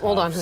Hold on.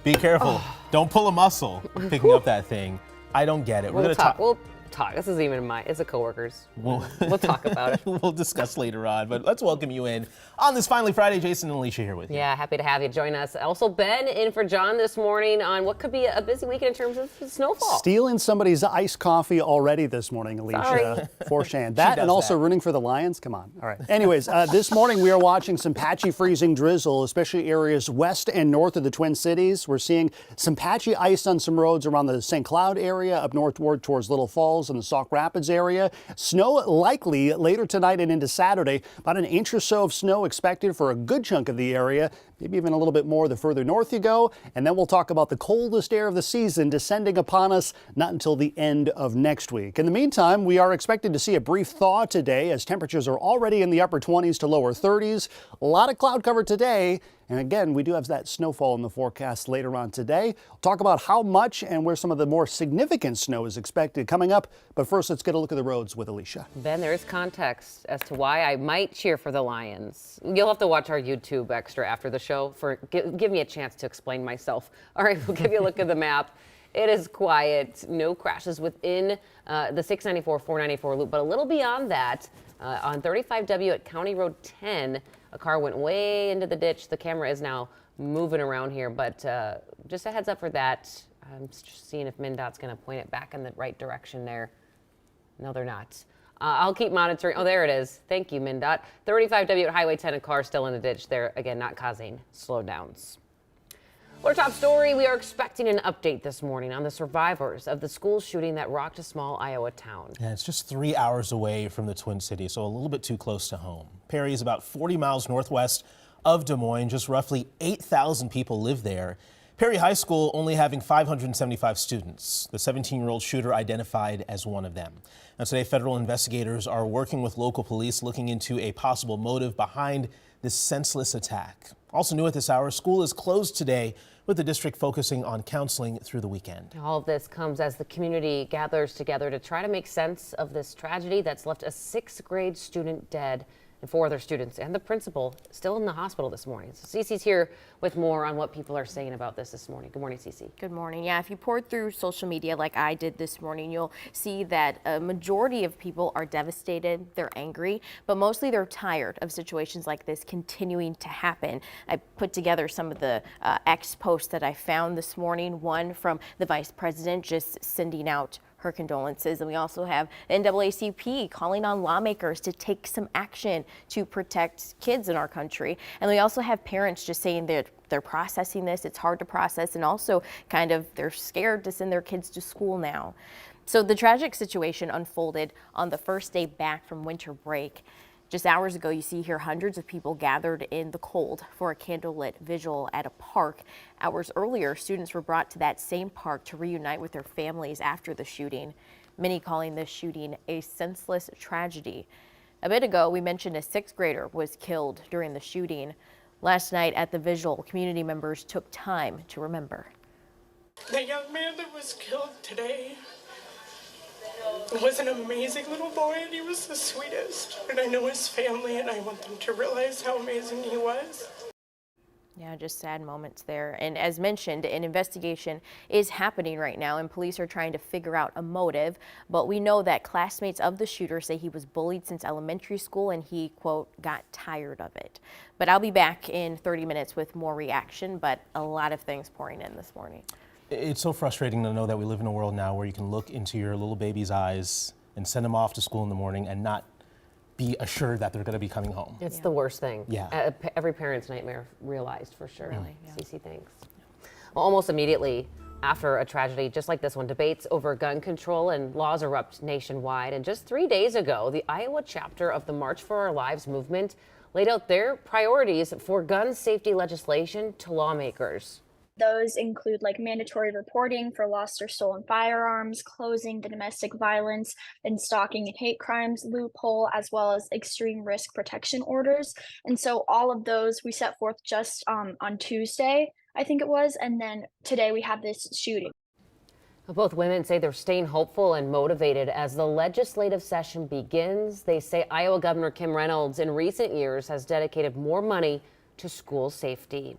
Be careful. Don't pull a muscle picking up that thing. I don't get it. We're going to talk. We'll talk. This isn't even it's a coworker's. We'll talk about it. We'll discuss later on, but let's welcome you in on this Finally Friday. Jason and Alicia here with you. Yeah, happy to have you join us. Also, Ben in for John this morning on what could be a busy weekend in terms of snowfall. Stealing somebody's iced coffee already this morning, Alicia. Forshan. That and also rooting for the Lions. Come on. All right. Anyways, this morning we are watching some patchy freezing drizzle, especially areas west and north of the Twin Cities. We're seeing some patchy ice on some roads around the St. Cloud area, up northward towards Little Falls and the Sauk Rapids area. Snow likely later tonight and into Saturday. About an inch or so of snow expected for a good chunk of the area. Maybe even a little bit more the further north you go. And then we'll talk about the coldest air of the season descending upon us not until the end of next week. In the meantime, we are expected to see a brief thaw today as temperatures are already in the upper 20s to lower 30s. A lot of cloud cover today. And again, we do have that snowfall in the forecast later on today. We'll talk about how much and where some of the more significant snow is expected coming up. But first, let's get a look at the roads with Alicia. Ben, there is context as to why I might cheer for the Lions. You'll have to watch our YouTube extra after the show give me a chance to explain myself. All right, we'll give you a look at the map. It is quiet, no crashes within the 694, 494 loop, but a little beyond that, on 35W at County Road 10, a car went way into the ditch. The camera is now moving around here, but just a heads up for that. I'm just seeing if MnDOT's going to point it back in the right direction there. No, they're not. I'll keep monitoring. Oh, there it is. Thank you, MnDOT. 35W at Highway 10, a car still in the ditch there. Again, not causing slowdowns. Our top story, we are expecting an update this morning on the survivors of the school shooting that rocked a small Iowa town. Yeah, it's just 3 hours away from the Twin Cities, so a little bit too close to home. Perry is about 40 miles northwest of Des Moines. Just roughly 8,000 people live there. Perry High School only having 575 students. The 17-year-old shooter identified as one of them. Now today, federal investigators are working with local police looking into a possible motive behind this senseless attack. Also new at this hour, school is closed today, with the district focusing on counseling through the weekend. All of this comes as the community gathers together to try to make sense of this tragedy that's left a 6th grade student dead and 4 other students and the principal still in the hospital this morning. So Cece's here with more on what people are saying about this morning. Good morning, Cece. Good morning. Yeah, if you poured through social media like I did this morning, you'll see that a majority of people are devastated, they're angry, but mostly they're tired of situations like this continuing to happen. I put together some of the X posts that I found this morning, one from the vice president just sending out her condolences. And we also have NAACP calling on lawmakers to take some action to protect kids in our country. And we also have parents just saying that they're processing this. It's hard to process, and also kind of they're scared to send their kids to school now. So the tragic situation unfolded on the first day back from winter break. Just hours ago, you see here hundreds of people gathered in the cold for a candlelit vigil at a park. Hours earlier, students were brought to that same park to reunite with their families after the shooting. Many calling this shooting a senseless tragedy. A bit ago, we mentioned a 6th grader was killed during the shooting. Last night at the vigil, community members took time to remember. The young man that was killed today was an amazing little boy, and he was the sweetest. And I know his family, and I want them to realize how amazing he was. Yeah, just sad moments there. And as mentioned, an investigation is happening right now, and police are trying to figure out a motive. But we know that classmates of the shooter say he was bullied since elementary school, and he, quote, got tired of it. But I'll be back in 30 minutes with more reaction, but a lot of things pouring in this morning. It's so frustrating to know that we live in a world now where you can look into your little baby's eyes and send them off to school in the morning and not be assured that they're going to be coming home. It's the worst thing. Yeah. Every parent's nightmare realized for sure. Really? Yeah. Cece, thanks. Well, almost immediately after a tragedy just like this one, debates over gun control and laws erupt nationwide. And just 3 days ago, the Iowa chapter of the March for Our Lives movement laid out their priorities for gun safety legislation to lawmakers. Those include like mandatory reporting for lost or stolen firearms, closing the domestic violence and stalking and hate crimes loophole, as well as extreme risk protection orders. And so all of those we set forth just on Tuesday, I think it was, and then today we have this shooting. Both women say they're staying hopeful and motivated as the legislative session begins. They say Iowa Governor Kim Reynolds in recent years has dedicated more money to school safety.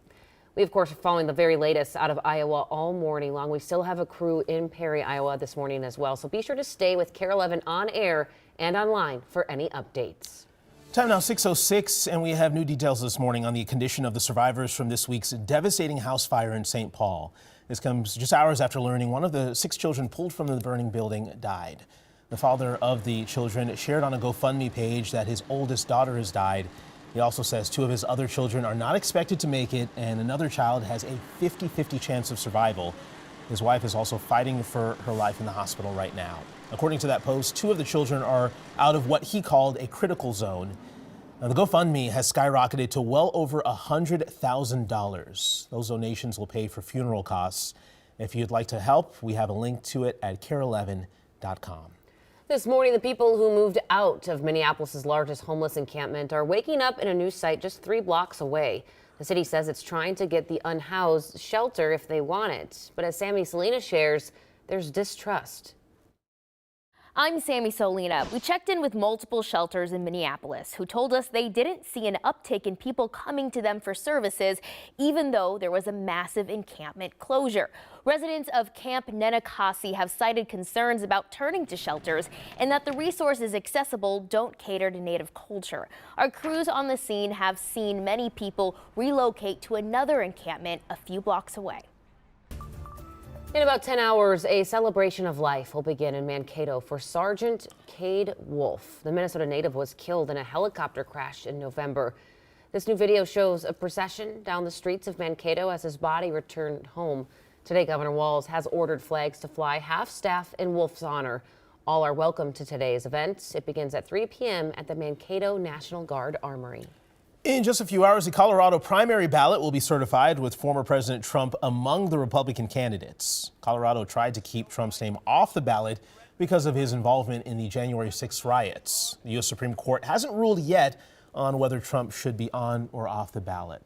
We, of course, are following the very latest out of Iowa all morning long. We still have a crew in Perry, Iowa this morning as well. So be sure to stay with KARE 11 on air and online for any updates. Time now 6:06, and we have new details this morning on the condition of the survivors from this week's devastating house fire in St. Paul. This comes just hours after learning one of the 6 children pulled from the burning building died. The father of the children shared on a GoFundMe page that his oldest daughter has died. He also says 2 of his other children are not expected to make it, and another child has a 50-50 chance of survival. His wife is also fighting for her life in the hospital right now. According to that post, 2 of the children are out of what he called a critical zone. Now, the GoFundMe has skyrocketed to well over $100,000. Those donations will pay for funeral costs. If you'd like to help, we have a link to it at kare11.com. This morning, the people who moved out of Minneapolis' largest homeless encampment are waking up in a new site just 3 blocks away. The city says it's trying to get the unhoused shelter if they want it. But as Sammy Salina shares, there's distrust. I'm Sammy Solina. We checked in with multiple shelters in Minneapolis who told us they didn't see an uptick in people coming to them for services, even though there was a massive encampment closure. Residents of Camp Nenekasi have cited concerns about turning to shelters and that the resources accessible don't cater to Native culture. Our crews on the scene have seen many people relocate to another encampment a few blocks away. In about 10 hours, a celebration of life will begin in Mankato for Sergeant Cade Wolf. The Minnesota native was killed in a helicopter crash in November. This new video shows a procession down the streets of Mankato as his body returned home. Today, Governor Walz has ordered flags to fly half-staff in Wolf's honor. All are welcome to today's event. It begins at 3 p.m. at the Mankato National Guard Armory. In just a few hours, the Colorado primary ballot will be certified with former President Trump among the Republican candidates. Colorado tried to keep Trump's name off the ballot because of his involvement in the January 6th riots. The U.S. Supreme Court hasn't ruled yet on whether Trump should be on or off the ballot.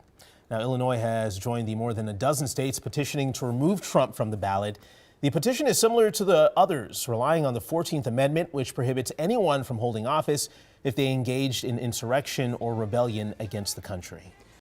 Now, Illinois has joined the more than a dozen states petitioning to remove Trump from the ballot. The petition is similar to the others, relying on the 14th Amendment, which prohibits anyone from holding office if they engaged in insurrection or rebellion against the country.